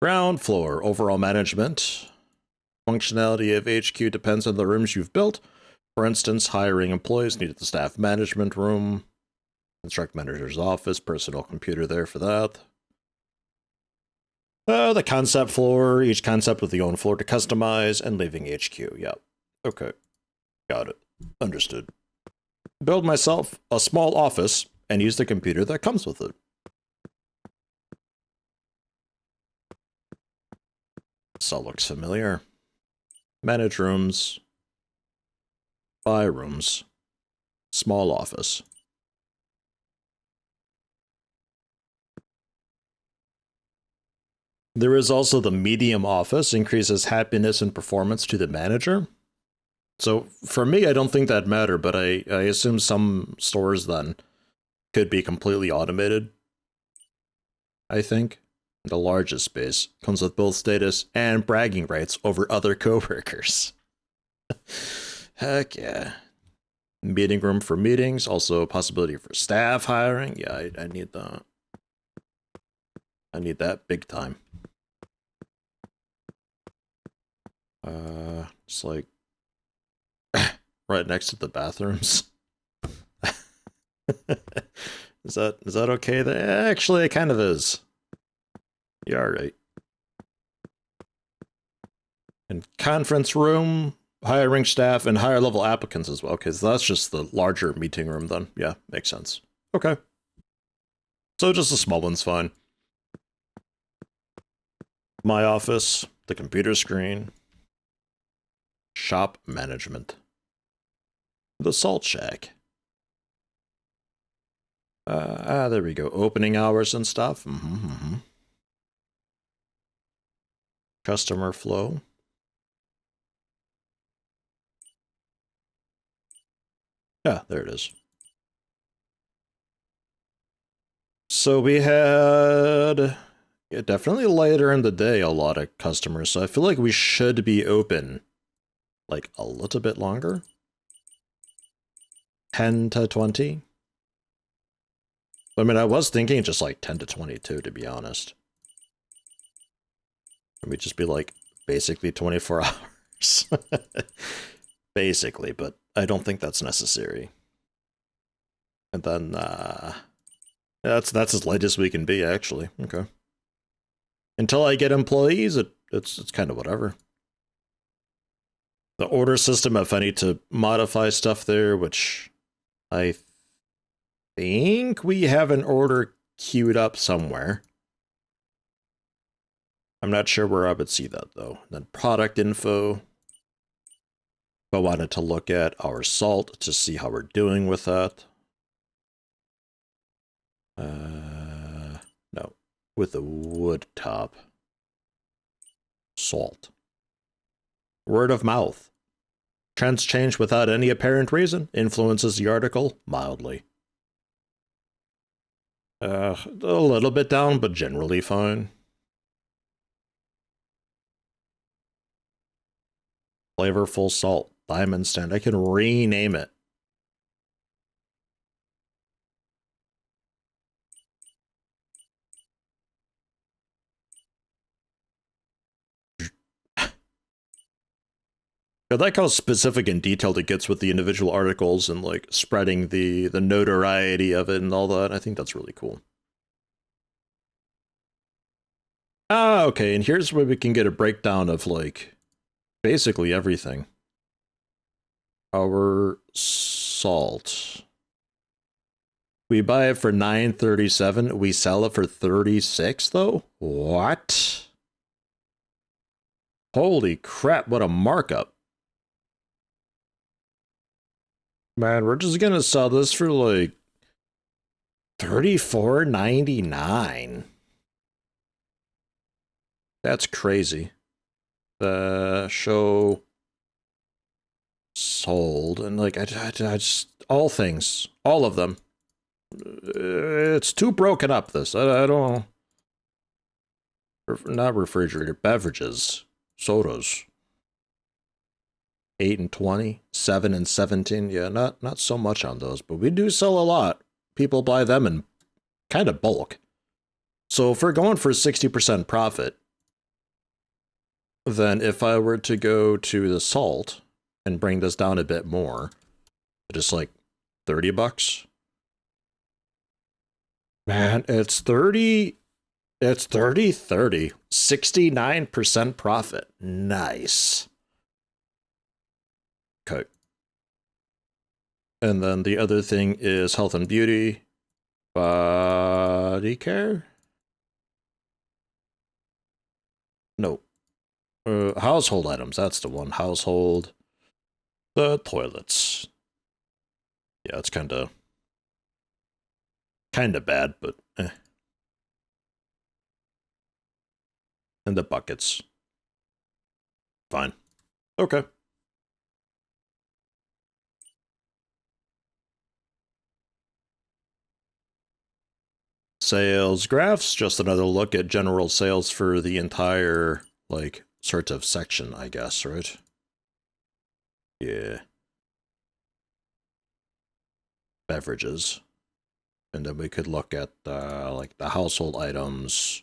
Ground floor, overall management. Functionality of HQ depends on the rooms you've built. For instance, hiring employees needed the staff management room, construct manager's office, personal computer there for that. The concept floor, each concept with the own floor to customize, and living HQ. Yep. Okay. Got it. Understood. Build myself a small office and use the computer that comes with it. This all looks familiar. Manage rooms. Buy rooms. Small office. There is also the medium office, increases happiness and performance to the manager. So for me, I don't think that matter, but I assume some stores then could be completely automated. I think. The largest space comes with both status and bragging rights over other coworkers. Heck yeah. Meeting room for meetings, also a possibility for staff hiring. Yeah, I need that. I need that big time. It's like right next to the bathrooms. Is that okay there? Actually, it kind of is. Yeah, right. And conference room, hiring staff, and higher level applicants as well. Okay, so that's just the larger meeting room then. Yeah, makes sense. Okay. So just a small one's fine. My office, the computer screen, shop management, the salt shack. There we go. Opening hours and stuff. Customer flow. Yeah, there it is. So we had, yeah, definitely later in the day, a lot of customers. So I feel like we should be open like a little bit longer. 10 to 20. I mean, I was thinking just like 10 to 22, to be honest. We just be like basically 24 hours. Basically, but I don't think that's necessary. And then that's as late as we can be, actually. Okay. Until I get employees, it's kind of whatever. The order system, if I need to modify stuff there, which I think we have an order queued up somewhere. I'm not sure where I would see that, though. Then product info. If I wanted to look at our salt to see how we're doing with that. No, with the wood top. Salt. Word of mouth. Trends change without any apparent reason. Influences the article mildly. A little bit down, but generally fine. Flavorful salt. Diamond stand. I can rename it. I like how specific and detailed it gets with the individual articles and like spreading the notoriety of it and all that. I think that's really cool. Ah, okay, and here's where we can get a breakdown of like basically everything. Our salt. We buy it for $9.37. We sell it for $36 though? What? Holy crap, what a markup. Man, we're just gonna sell this for like $34.99. That's crazy. The show sold, and like I just all things, all of them. It's too broken up. This I don't. Not refrigerator beverages, sodas. 8 and 20, 7 and 17. Yeah, not so much on those, but we do sell a lot. People buy them in kind of bulk. So if we're going for 60% profit, then if I were to go to the salt and bring this down a bit more, just like $30. Man, it's 30. It's 30. 69% profit. Nice. Okay. And then the other thing is health and beauty. Body care? No. Household items, that's the one. Household. The toilets. Yeah, it's kind of bad, but eh. And the buckets. Fine. Okay. Sales graphs, just another look at general sales for the entire, like, sort of section, I guess, right? Yeah. Beverages. And then we could look at, like, the household items,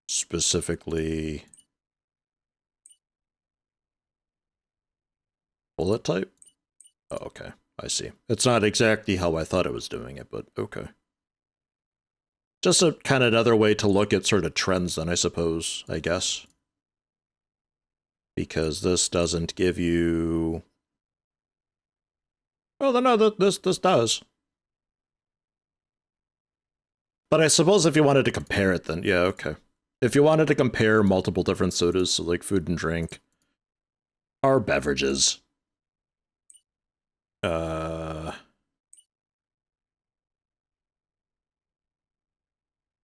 specifically bullet type? Oh, okay, I see. It's not exactly how I thought it was doing it, but okay. Just a kind of another way to look at sort of trends then, I suppose, I guess. Because this doesn't give you... Well, no, this does. But I suppose if you wanted to compare it, then yeah, okay. If you wanted to compare multiple different sodas, so like food and drink, or beverages,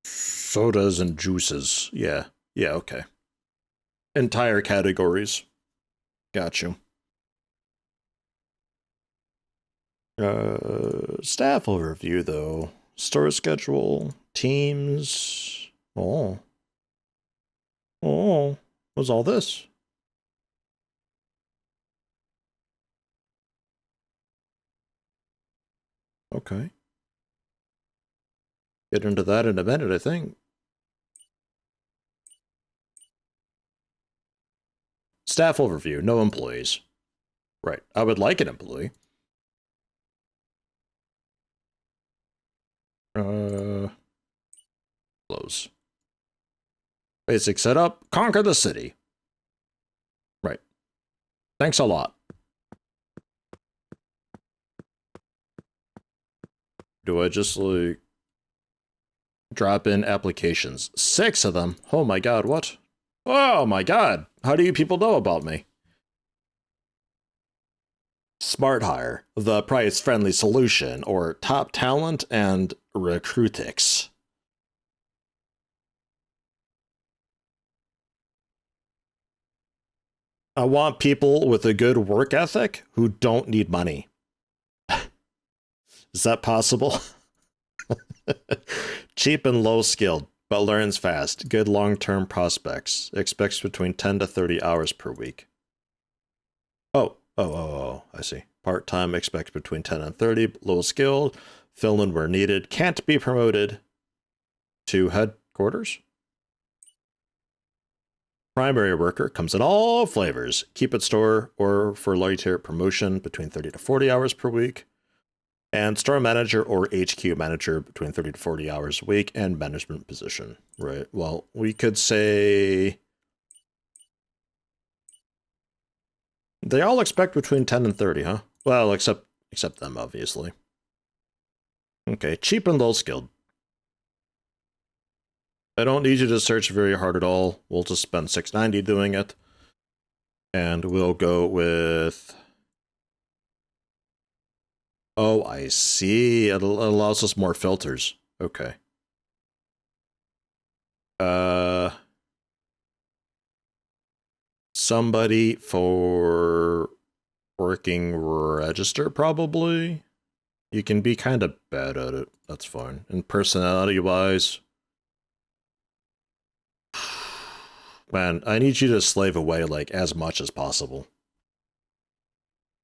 sodas and juices, yeah, okay. Entire categories, got you. Staff overview though, store schedule, teams. Oh, what's all this? Okay. Get into that in a minute, I think. Staff overview, no employees. Right, I would like an employee. Close. Basic setup, conquer the city. Right. Thanks a lot. Do I just, like, drop in applications? 6 of them? Oh my god, what? Oh my god, how do you people know about me? Smart Hire, the price-friendly solution, or top talent and recruitics. I want people with a good work ethic who don't need money. Is that possible? Cheap and low skilled, but learns fast. Good long-term prospects. Expects between 10 to 30 hours per week. Oh, I see. Part-time, expects between 10 and 30. Low skilled. Fill in where needed. Can't be promoted to headquarters. Primary worker comes in all flavors. Keep it store or for later promotion between 30 to 40 hours per week. And store manager or HQ manager between 30 to 40 hours a week, and management position. Right. Well, we could say they all expect between 10 and 30, huh? Well, except them, obviously. Okay, cheap and low skilled. I don't need you to search very hard at all. We'll just spend $6.90 doing it. And we'll go with... Oh, I see. It allows us more filters. Okay. Somebody for working register, probably. You can be kind of bad at it. That's fine. And personality-wise... Man, I need you to slave away, like, as much as possible.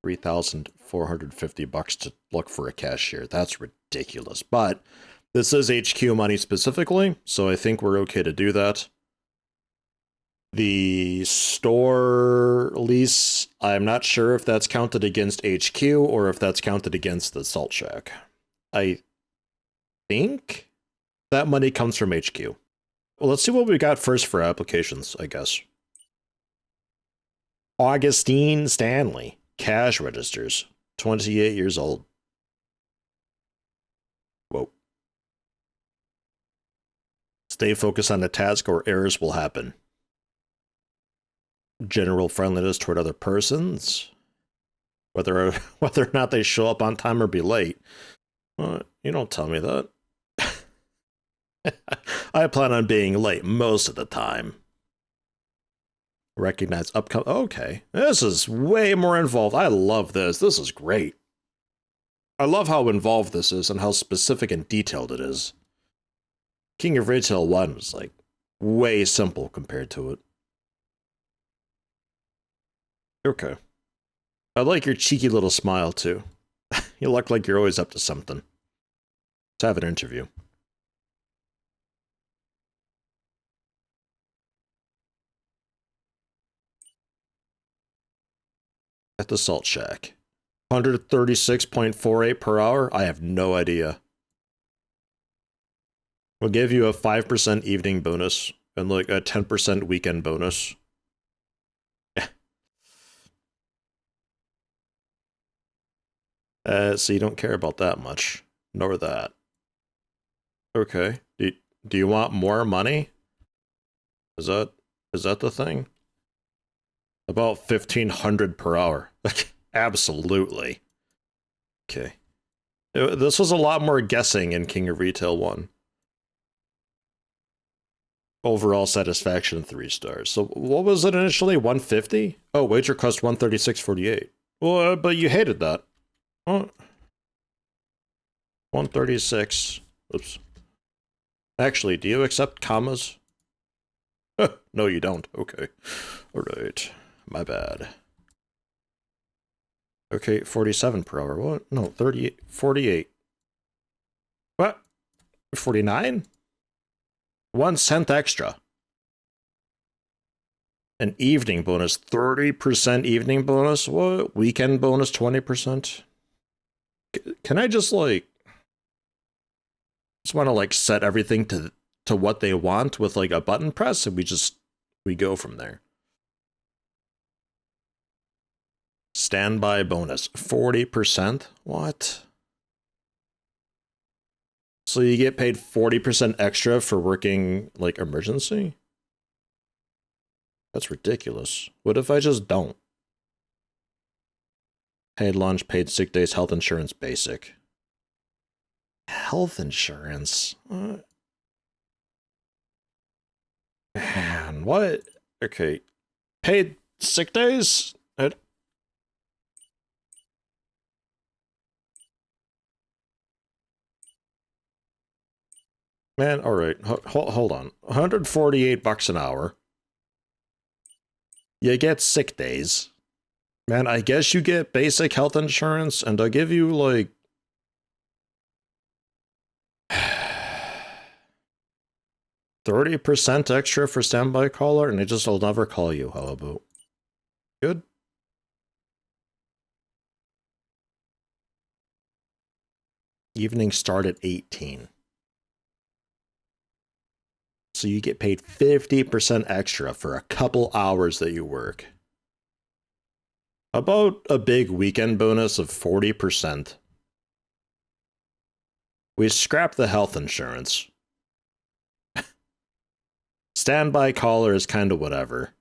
$3,450 to look for a cashier. That's ridiculous. But this is HQ money specifically, so I think we're okay to do that. The store lease, I'm not sure if that's counted against HQ or if that's counted against the Salt Shack. I think that money comes from HQ. Well, let's see what we got first for applications, I guess. Augustine Stanley, cash registers, 28 years old. Whoa. Stay focused on the task or errors will happen. General friendliness toward other persons, whether or not they show up on time or be late. You don't tell me that. I plan on being late most of the time. Recognize upcoming. Okay, this is way more involved. I love this. This is great. I love how involved this is and how specific and detailed it is. King of Retail 1 was like way simple compared to it. Okay. I like your cheeky little smile too. You look like you're always up to something. Let's have an interview. At the Salt Shack. 136.48 per hour? I have no idea. We'll give you a 5% evening bonus and like a 10% weekend bonus. So you don't care about that much, nor that. Okay. Do you want more money? Is that the thing? About 1,500 per hour. Absolutely. Okay. This was a lot more guessing in King of Retail 1. Overall satisfaction 3 stars. So what was it initially? 150? Oh, wager cost 136.48. Well, but you hated that. Oh. 136. Oops. Actually, do you accept commas? No, you don't. Okay. Alright. My bad. Okay, 47 per hour. What? No, 38. 48. What? 49? 1 cent extra. An evening bonus. 30% evening bonus? What? Weekend bonus 20%? Can I just like... Just want to like set everything to what they want with like a button press and we go from there. Standby bonus 40%. What? So you get paid 40% extra for working like emergency? That's ridiculous. What if I just don't? Paid lunch, paid sick days, health insurance, basic. Health insurance? Man, what? Okay. Paid sick days? Man, alright. Hold on. 148 bucks an hour. You get sick days. Man, I guess you get basic health insurance, and I'll give you, like... 30% extra for standby caller, and I'll never call you. How about? Good? Evening start at 18. So you get paid 50% extra for a couple hours that you work. About a big weekend bonus of 40%. We scrapped the health insurance. Standby caller is kind of whatever.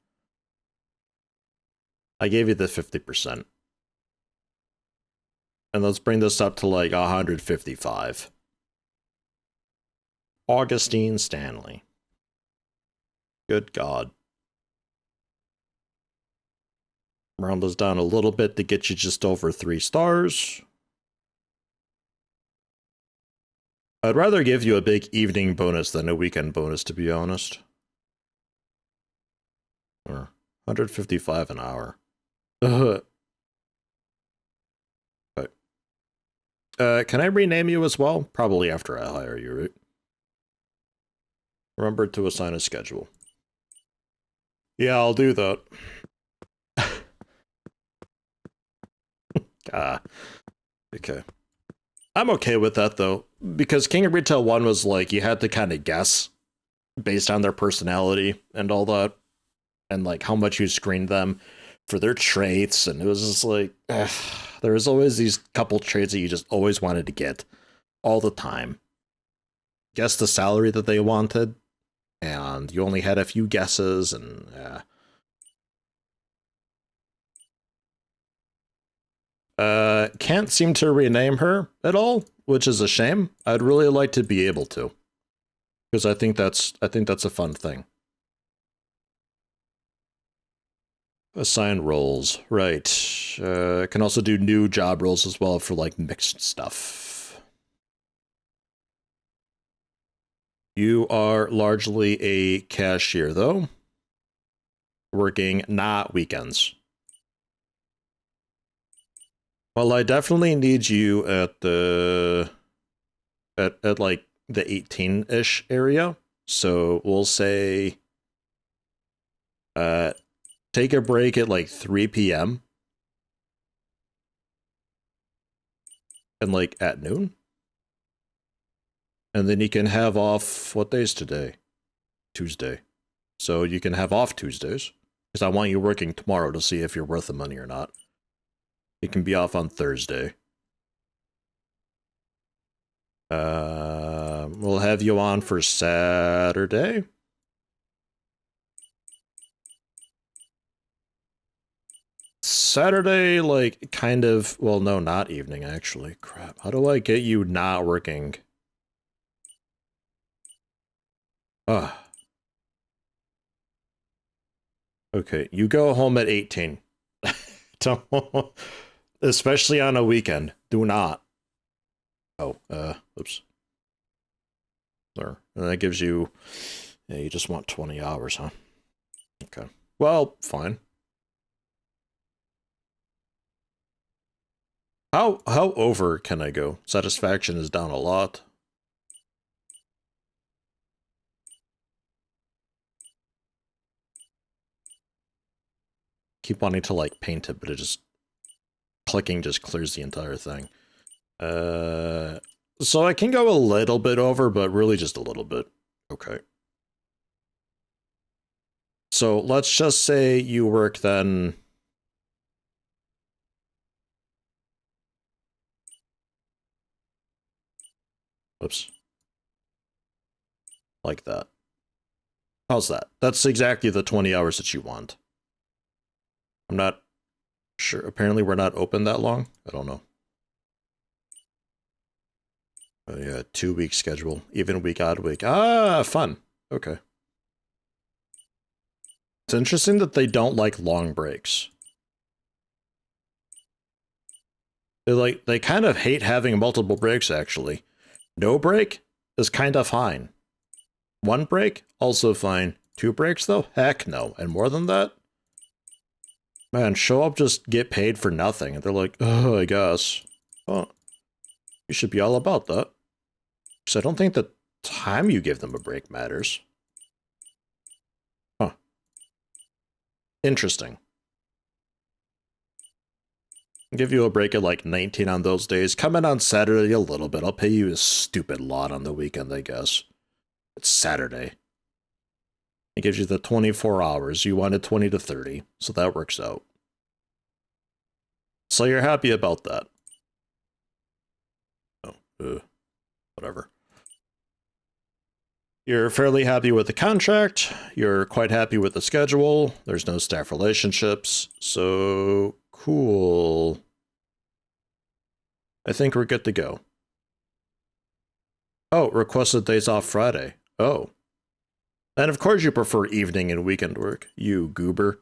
I gave you the 50%. And let's bring this up to like 155. Augustine Stanley. Good God. Round this down a little bit to get you just over 3 stars. I'd rather give you a big evening bonus than a weekend bonus, to be honest. Or 155 an hour. Okay. Can I rename you as well? Probably after I hire you, right? Remember to assign a schedule. Yeah, I'll do that. Ah, okay. I'm okay with that though, because King of Retail 1 was like you had to kind of guess based on their personality and all that, and like how much you screened them for their traits, and it was just like there was always these couple traits that you just always wanted to get all the time. Guess the salary that they wanted, and you only had a few guesses, and can't seem to rename her at all, which is a shame. I'd really like to be able to, because I think that's a fun thing. Assign roles, right? Can also do new job roles as well for like mixed stuff. You are largely a cashier though, working not weekends. Well, I definitely need you at the at like the 18-ish area. So we'll say take a break at like 3 p.m. and like at noon. And then you can have off, what day's today? Tuesday. So you can have off Tuesdays. Because I want you working tomorrow to see if you're worth the money or not. You can be off on Thursday. We'll have you on for Saturday. Saturday, like, kind of, well, no, not evening, actually. Crap. How do I get you not working? Ah. Okay, you go home at 18. Don't, especially on a weekend. Do not. Oh, oops. There. And that gives you, yeah, you just want 20 hours, huh? Okay. Well, fine. How over can I go? Satisfaction is down a lot. Keep wanting to like paint it, but it just clicking just clears the entire thing. So I can go a little bit over, but really just a little bit. Okay. So let's just say you work then. Oops. Like that. How's that? That's exactly the 20 hours that you want. I'm not sure. Apparently we're not open that long. I don't know. Yeah, 2-week schedule. Even week, odd week. Ah, fun. Okay. It's interesting that they don't like long breaks. They kind of hate having multiple breaks, actually. No break is kind of fine. 1 break, also fine. 2 breaks, though? Heck no. And more than that? Man, show up, just get paid for nothing. And they're like, oh, I guess. Well, you should be all about that. Because I don't think the time you give them a break matters. Huh. Interesting. I'll give you a break at like 19 on those days. Come in on Saturday a little bit. I'll pay you a stupid lot on the weekend, I guess. It's Saturday. It gives you the 24 hours. You wanted 20 to 30, so that works out. So you're happy about that. Oh, whatever. You're fairly happy with the contract. You're quite happy with the schedule. There's no staff relationships. So, cool. I think we're good to go. Oh, requested days off Friday. Oh. And of course you prefer evening and weekend work, you goober.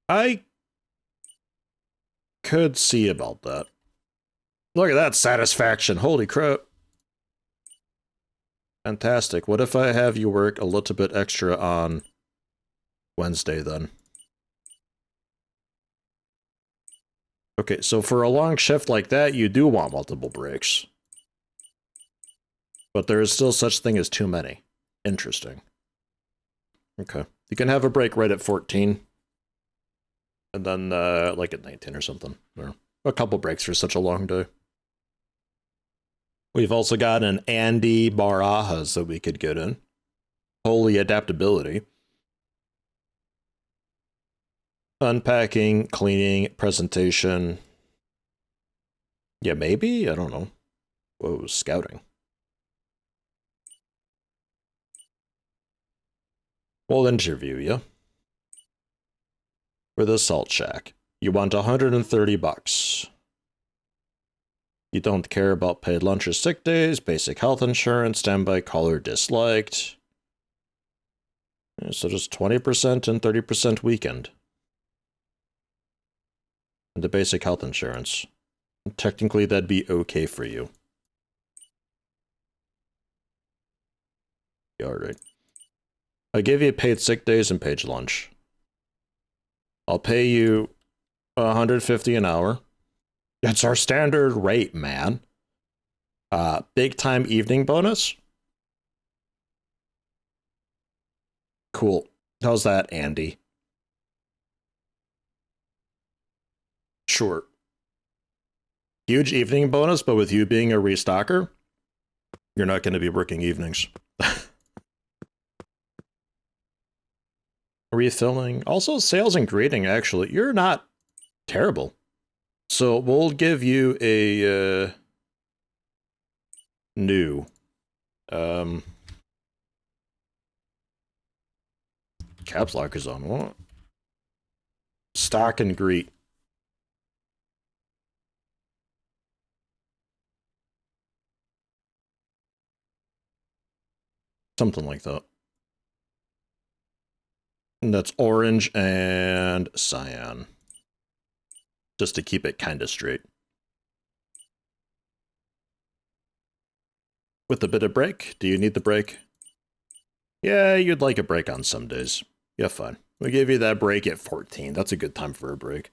I could see about that. Look at that satisfaction. Holy crap. Fantastic. What if I have you work a little bit extra on Wednesday then? Okay, so for a long shift like that, you do want multiple breaks. But there is still such thing as too many. Interesting. Okay. You can have a break right at 14. And then, like at 19 or something. Or a couple breaks for such a long day. We've also got an Andy Barajas that we could get in. Holy adaptability. Unpacking, cleaning, presentation. Yeah, maybe? I don't know. Whoa, scouting. We'll interview you. For the Salt Shack. You want 130 bucks. You don't care about paid lunch or sick days, basic health insurance, standby caller disliked. So just 20% and 30% weekend. And the basic health insurance. Technically, that'd be okay for you. Alright. I give you paid sick days and paid lunch. I'll pay you $150 an hour. That's our standard rate, man. Big time evening bonus. Cool. How's that, Andy? Sure. Huge evening bonus, but with you being a restocker, you're not going to be working evenings. Refilling. Also, sales and grading, actually. You're not terrible. So we'll give you a new caps lock is on. What? Stock and greet. Something like that. And that's orange and cyan. Just to keep it kind of straight. With a bit of break? Do you need the break? Yeah, you'd like a break on some days. Yeah, fine. We give you that break at 14. That's a good time for a break.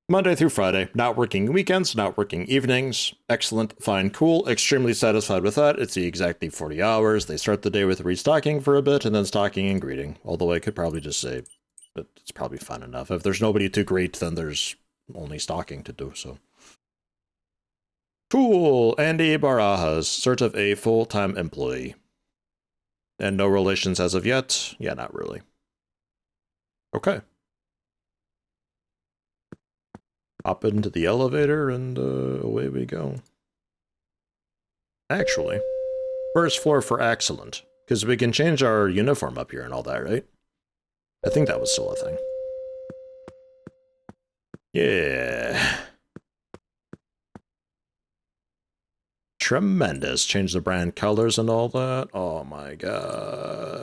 Monday through Friday. Not working weekends, not working evenings. Excellent, fine, cool. Extremely satisfied with that. It's the exactly 40 hours. They start the day with restocking for a bit and then stocking and greeting. Although I could probably just say that it's probably fun enough. If there's nobody to greet, then there's only stocking to do, so. Cool. Andy Barajas, sort of a full-time employee. And no relations as of yet? Yeah, not really. Okay. Hop into the elevator and away we go. Actually, first floor for excellent. Because we can change our uniform up here and all that, right? I think that was still a thing. Yeah. Tremendous. Change the brand colors and all that. Oh my god.